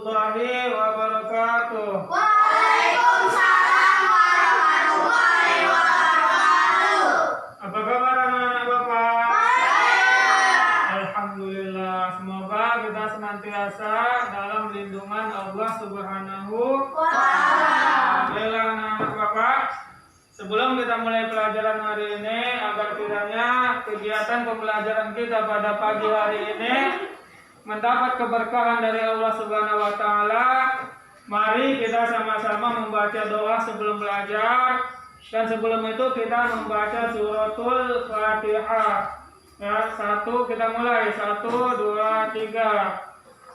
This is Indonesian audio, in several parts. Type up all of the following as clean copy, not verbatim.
warahmatullahi wabarakatuh. Waalaikumsalam warahmatullahi wabarakatuh. Apa kabar anak-anak Bapak? Baik. Alhamdulillah, semoga kita senantiasa dalam lindungan Allah Subhanahu wa Waalaikumsalam. Baiklah anak-anak Bapak, sebelum kita mulai pelajaran hari ini, agar kiranya kegiatan pembelajaran kita pada pagi hari ini mendapat keberkahan dari Allah Subhanahu wa taala, mari kita sama-sama membaca doa sebelum belajar, dan sebelum itu kita membaca suratul Fatihah. Ya, satu, kita mulai. 1, 2, 3.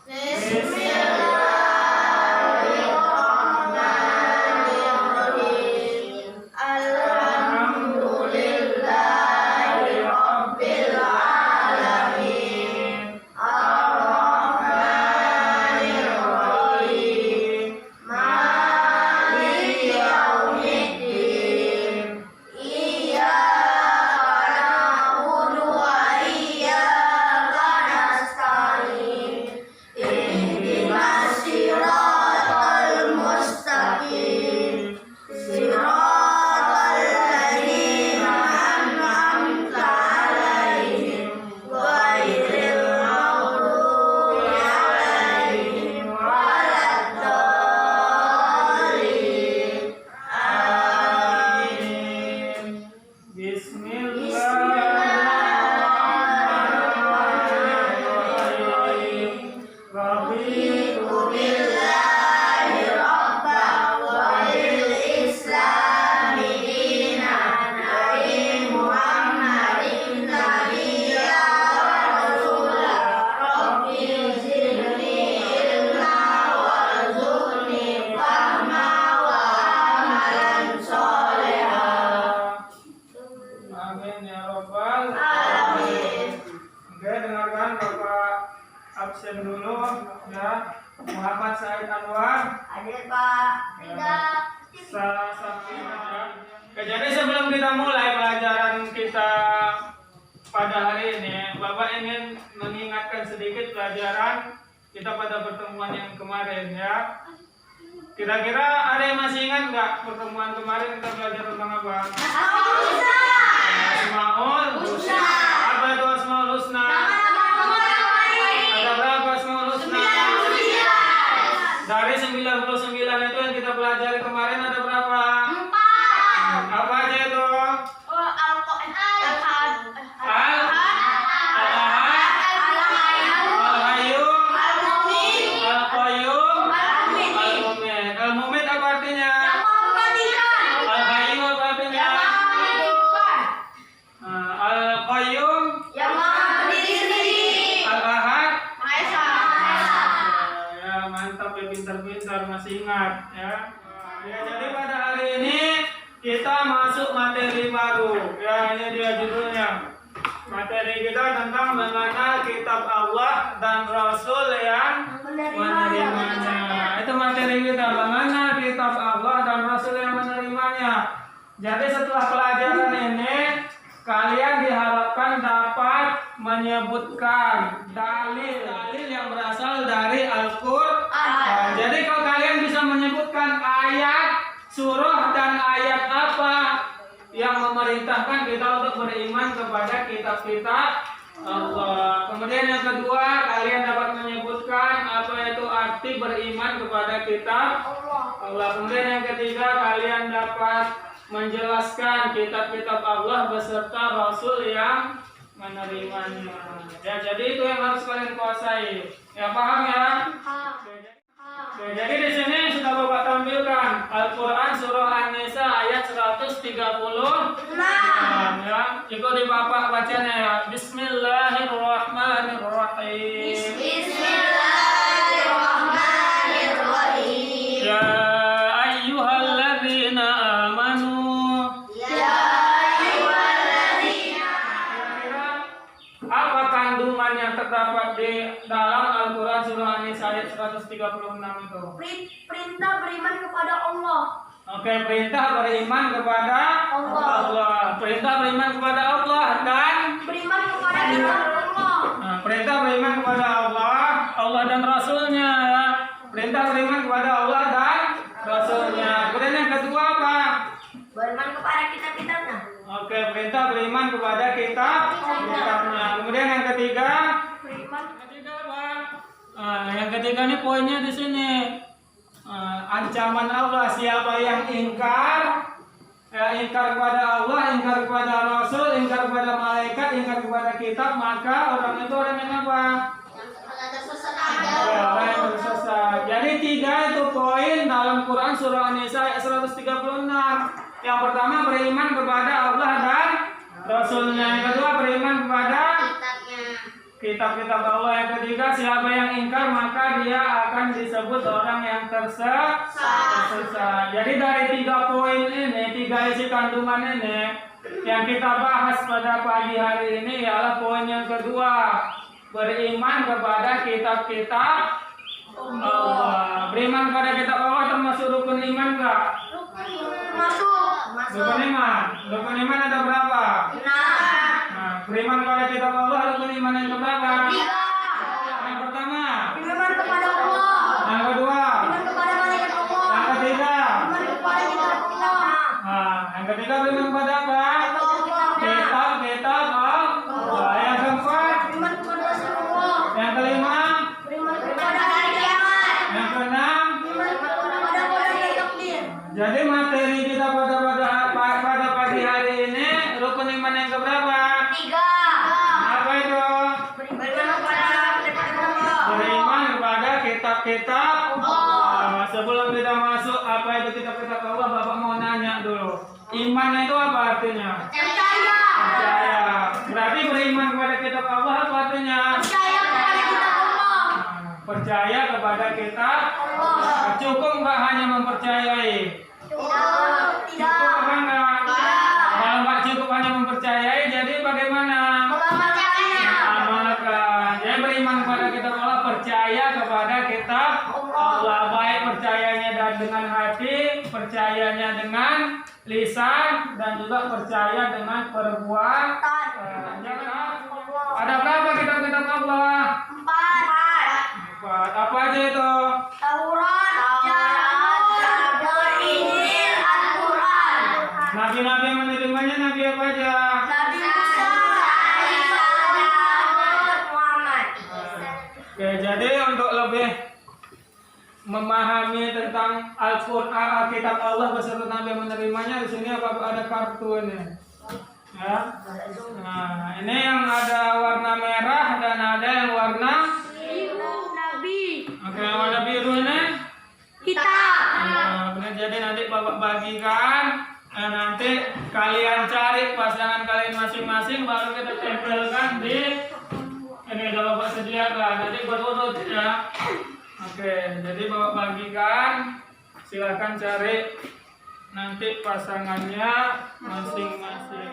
Bismillahirrahmanirrahim. Alhamdulillahirabbil alamin. Ar-Rahmanir Rahim. Maliki yaumiddin. Iyyaka na'budu wa iyyaka nasta'in. Ihdinas siratal mustaqim. Siratal ladzina an'amta 'alaihim ghairil maghdubi 'alaihim waladdallin. Amin. Bismillahirrahmanirrahim. Raditu Billahi rabban wa bil islami dinan wa bi Muhammadin nabiyyan wa rasulan. Rabbi zidni ilma warzuqni fahma wa amalan sholihan. Amin ya Rabbal Amin. Oke, dengarkan Bapak absen dulu ya. Muhammad Said Anwar. Hadir Pak. Tidak. Salah satunya ya. Oke, jadi sebelum kita mulai pelajaran kita pada hari ini, Bapak ingin mengingatkan sedikit pelajaran kita pada pertemuan yang kemarin ya. Kira-kira ada yang masih ingat nggak pertemuan kemarin kita belajar tentang apa? Asmaul Husna. Apa itu Asmaul Husna? Ada berapa Asmaul Husna? Dari 99 itu yang kita pelajari kemarin ada berapa? Apa aja itu? Al-Hayyum, Al-Qayyum, Al-Mu'min. Al-Mu'min apa artinya? Al-Hayyum apa artinya? Al-Qayyum, Al-Ahad. Ya, mantap ya, pintar-pintar, masih ingat ya. Ya, jadi pada hari ini kita masuk materi baru. Ya, ini dia judulnya. Materi kita tentang mengenal kitab Allah dan Rasul yang menerimanya. Itu materi kita, mengenal kitab Allah dan Rasul yang menerimanya. Jadi setelah pelajaran ini, kalian diharapkan dapat menyebutkan dalil-dalil yang berasal dari Al-Quran. Jadi kalau kalian bisa menyebutkan ayat, surah, dan ayat apa yang memerintahkan kita untuk beriman kepada kitab-kitab Allah. Kemudian yang kedua, kalian dapat menyebutkan apa itu arti beriman kepada kitab Allah. Kemudian yang ketiga, kalian dapat menjelaskan kitab-kitab Allah beserta Rasul yang menerimanya. Ya, jadi itu yang harus kalian kuasai. Ya, paham ya? Oke, jadi di sini sudah Bapak tampilkan Al-Quran surah An-Nisa ayat 136 ya. Ikuti Bapak bacanya ya. Bismillahirrahmanirrahim. Bismillahirrahmanirrahim. Ya ayyuhalladzina amanu. Ya ayyuhalladzina. Kira-kira apa kandungan yang terdapat di dalam Al-Quran surah An-Nisa ayat 136 itu? Perintah beriman kepada Allah. Oke, perintah beriman kepada Allah. Perintah beriman kepada Allah dan Beriman kepada kitab Allah. perintah beriman kepada Allah, Allah dan Rasulnya ya. Perintah beriman kepada Allah dan Rasulnya. Kemudian yang kedua apa? Beriman kepada kitab-kitabnya. Oke, perintah beriman kepada kitabnya. Kemudian yang ketiga, Beriman apa? Yang ketiga ini poinnya di sini. Ancaman Allah, siapa yang ingkar kepada Allah, ingkar kepada Rasul, ingkar kepada malaikat, ingkar kepada kitab, maka orang itu orang yang apa? Orang yang tersesat. Jadi tiga itu poin dalam Quran surah An-Nisa ayat 136. Yang pertama beriman kepada Allah dan Rasulnya. Yang kedua beriman kepada kitab-kitab Allah. Yang ketiga siapa yang ingkar maka dia akan disebut orang yang tersesat. Jadi dari tiga poin ini, tiga isi kandungan ini yang kita bahas pada pagi hari ini ialah poin yang kedua, beriman kepada kitab-kitab Allah. Beriman kepada kitab Allah termasuk rukun iman enggak? Rukun iman. Rukun iman ada berapa? Nah, beriman kepada kitab Allah rukun iman yang berapa? Yang pertama. beriman kepada Allah. Yang kedua. Beriman kepada malaikat Allah. Yang ketiga. Beriman kepada kitab Allah. Nah, yang ketiga beriman kepada apa? Kitab Allah. Yang keempat. Beriman kepada Rasulullah. Yang kelima. Beriman kepada hari kiamat. Yang keenam. Beriman kepada qadar dan takdir. Jadi materi kita pada pagi hari ini rukun iman yang keberapa? 3. Apa itu? Beriman kepada kitab-kitab Allah. Beriman kepada kitab-kitab Allah. Sebelum kita masuk apa itu kitab-kitab Allah, Bapak mau nanya dulu. Iman itu apa artinya? Percaya. Percaya. Berarti beriman kepada kitab Allah apa artinya? Percaya kepada kitab Allah. Percaya kepada kitab Allah. Cukup nggak hanya mempercayai? Cukup Tidak. apa enggak? Kalau nggak cukup hanya mempercayai, jadi bagaimana? Mengamalkannya. Amalkan. Jadi beriman kepada kitab Allah, percaya kepada kitab Allah. Baik percayanya dengan hati, percayanya dengan lisan, dan juga percaya dengan perbuatan. Ada berapa kitab-kitab Allah? 4. Apa aja itu? Taurat, Zabur, Injil, Al-Quran. Nabi-nabi yang menerimanya nabi apa aja? Nabi Musa, Isa, Daud, Muhammad. Oke, jadi untuk lebih memahami tentang Al-Quran, kitab Allah beserta nabi yang menerimanya, di sini apa ada kartu ini? Ya. Nah, ini yang ada warna merah dan ada yang warna. Nabi. Oke, yang warna biru ini. Kita. Nah, benar, jadi nanti Bapak bagikan. Nanti kalian cari pasangan kalian masing-masing, baru kita tempelkan di ini. Udah Bapak sediakan, nanti berurut ya. Oke, jadi Bapak bagikan, silakan cari nanti pasangannya masing-masing.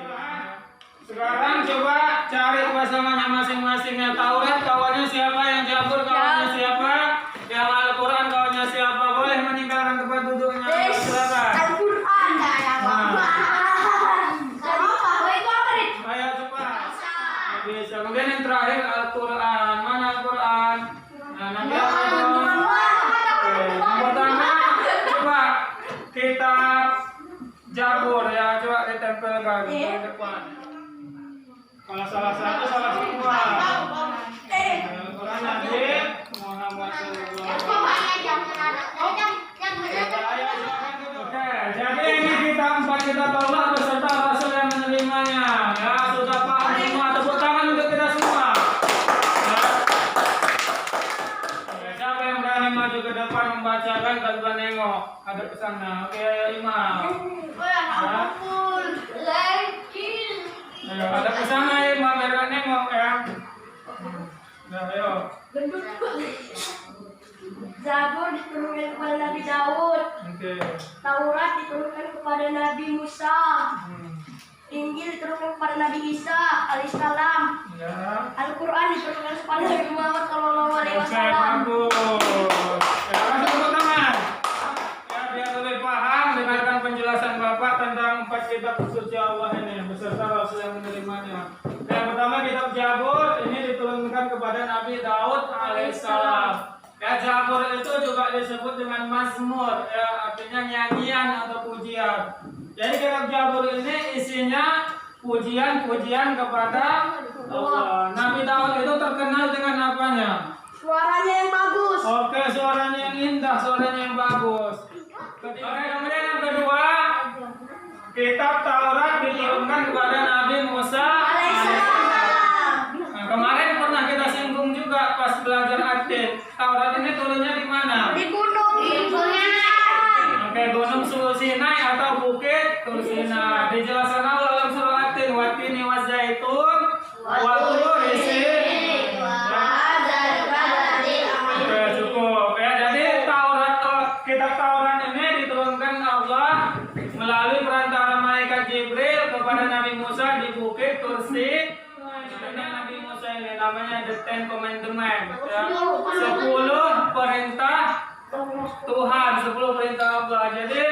Sekarang coba cari pasangannya masing-masing. Yang Taurat kawannya siapa, yang Zabur kawannya siapa, yang Al-Quran kawannya siapa. Boleh meninggalkan tempat duduknya. Silakan. Al-Quran. Ayo cepat. Bisa. Kemudian yang terakhir Al-Quran. Mana Al-Quran? Nah, nanti yang pertama coba kitab Zabur ya, coba ditempelkan di depan. Kalau salah satu salah semua. Al-Quran nanti Muhammad Oke, jadi ini kitab 4 kitab Allah beserta Rasul yang menerimanya. Ya, sudah paham semua. Tepuk tangan untuk kita semua. Ya, siapa yang berani maju ke depan membacakan tanpa nengok? Ada ke sana. Oke, Imam. Ya, ada ke sana Imam, biar nengok ya. Ya, ayo. Zabur diturunkan kepada Nabi Daud. Oke. Taurat diturunkan kepada Nabi Musa. Injil diturunkan kepada Nabi Isa alaihissalam. Ya. Al-Quran diturunkan kepada Nabi Muhammad Shallallahu Alaihi Oke, Wasallam. bagus. Ya, kasih tepuk tangan. Ya, biar lebih paham, dengarkan penjelasan Bapak tentang 4 kitab suci Allah ini beserta Rasul yang menerimanya. Yang pertama kitab Zabur ini diturunkan kepada Nabi Daud alaihissalam. Ya, Zabur Jabur itu juga disebut dengan mazmur, ya, artinya nyanyian atau pujian. Jadi kitab Jabur ini isinya pujian-pujian kepada Allah. Nabi Daud itu terkenal dengan apanya? Suaranya yang bagus. Oke, suaranya yang indah, suaranya yang bagus. Oke, kemudian yang kedua, kitab Taurat diturunkan kepada Nabi Musa. Nah, kemarin pernah kita singgung juga pas belajar aktif. Taurat ini turunnya di mana? Di gunung. Oke, Gunung Sinai atau Bukit Sinai. Dijelaskan Allah dalam surah At-Tin, Watini wa Zaitun, wa Turi Sinin. Oke, cukup. Ya, jadi kitab Taurat ini diturunkan Allah melalui perantara malaikat Jibril kepada Nabi Musa di Bukit Tursi. Nabi Musa ini namanya The Ten Commandments, ya. 10 perintah Tuhan, 10 perintah Allah. Jadi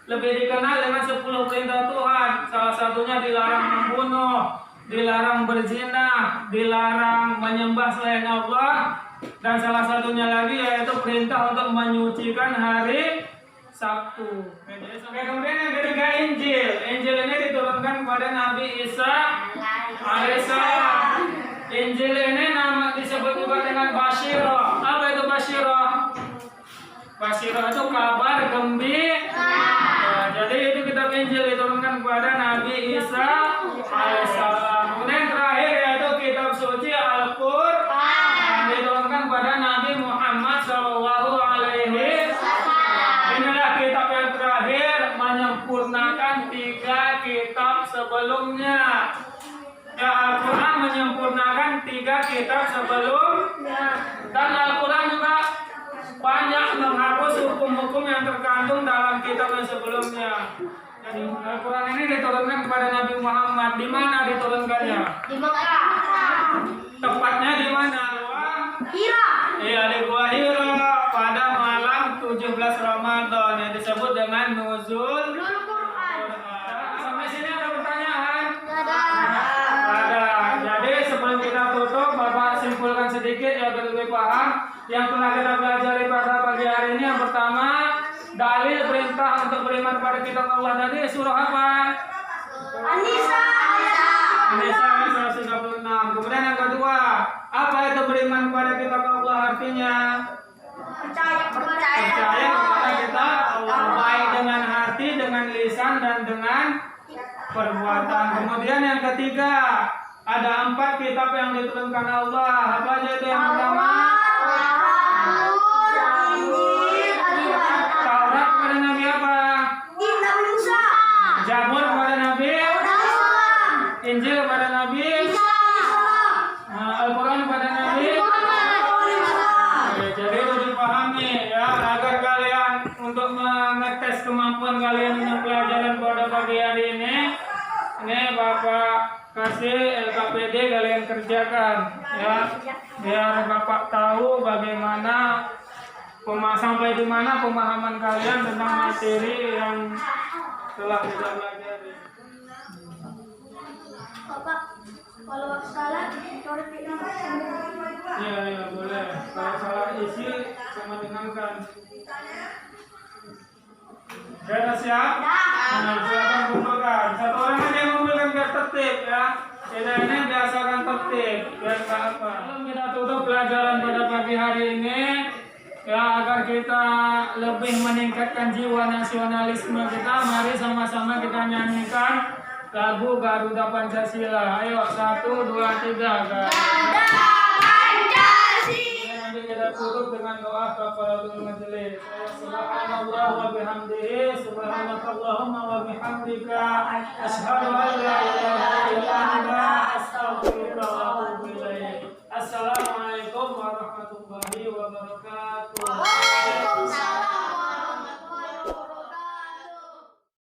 lebih dikenal dengan 10 perintah Tuhan. Salah satunya dilarang membunuh, dilarang berzina, dilarang menyembah selain Allah, dan salah satunya lagi yaitu perintah untuk menyucikan hari Sabtu. Oke, kemudian yang ketiga Injil. Injil ini diturunkan kepada Nabi Isa alaihissalam. Injil ini nama disebut juga dengan Basyirah. Apa itu Basyirah? Basyirah itu kabar gembira. Nah, jadi itu kitab Injil diturunkan kepada Nabi Isa alaihissalam. Kemudian terakhir yaitu kitab suci Al-Qur'an yang diturunkan kepada Nabi Muhammad Shallallahu Alaihi Wasallam. Inilah kitab yang terakhir menyempurnakan 3 kitab sebelumnya. Ya, Al-Quran menyempurnakan 3 kitab sebelumnya. Dan Al-Quran juga banyak menghapus hukum-hukum yang terkandung dalam kitab yang sebelumnya. Jadi Al-Quran ini diturunkan kepada Nabi Muhammad. Di mana diturunkannya? Di Mekah. Tepatnya di mana? Hira. Iya, di Gua Hira pada malam 17 Ramadan yang disebut dengan Nuzul Quran. Sampai sini ada pertanyaan? Ada. Jadi sebelum kita tutup, Bapak simpulkan sedikit ya biar lebih paham. Yang pernah kita pelajari pada pagi hari ini yang pertama, dalil perintah untuk beriman pada kitab Allah tadi surah apa? An-Nisa. An-Nisa 136. Kemudian yang kedua, apa itu beriman pada kitab Allah artinya? Percaya Kepada kitab Allah, baik dengan hati, dengan lisan dan dengan perbuatan. Kemudian yang ketiga, ada 4 kitab yang diturunkan Allah. Apa aja itu yang pertama? Taurat kepada Nabi apa? Jabur kepada Nabi? Injil kepada Nabi? Al-Quran kepada Nabi? Oke, jadi itu dipahami ya, agar kalian untuk mengetes kemampuan kalian dengan pelajaran pada pagi hari ini Bapak kasih LKPD kalian kerjakan ya, biar Bapak tahu bagaimana sampai di mana pemahaman kalian tentang materi yang telah kita pelajari. Bapak, kalau salah, Iya, boleh. Kalau salah isi sama dengarkan. Sudah siap? Nah, silakan kumpulkan. Satu orang aja yang kumpulkan biar tertib ya. Kita ini biasakan tertib biar tak apa. Sebelum kita tutup pelajaran pada pagi hari ini, ya agar kita lebih meningkatkan jiwa nasionalisme kita, mari sama-sama kita nyanyikan lagu Garuda Pancasila. Ayo 1, 2, 3 Garuda Pancasila. Nanti kita tutup dengan doa kafaratul majelis. Subhanallah wa bihamdihi, subhanakallahumma wa bihamdika, asyhadu an la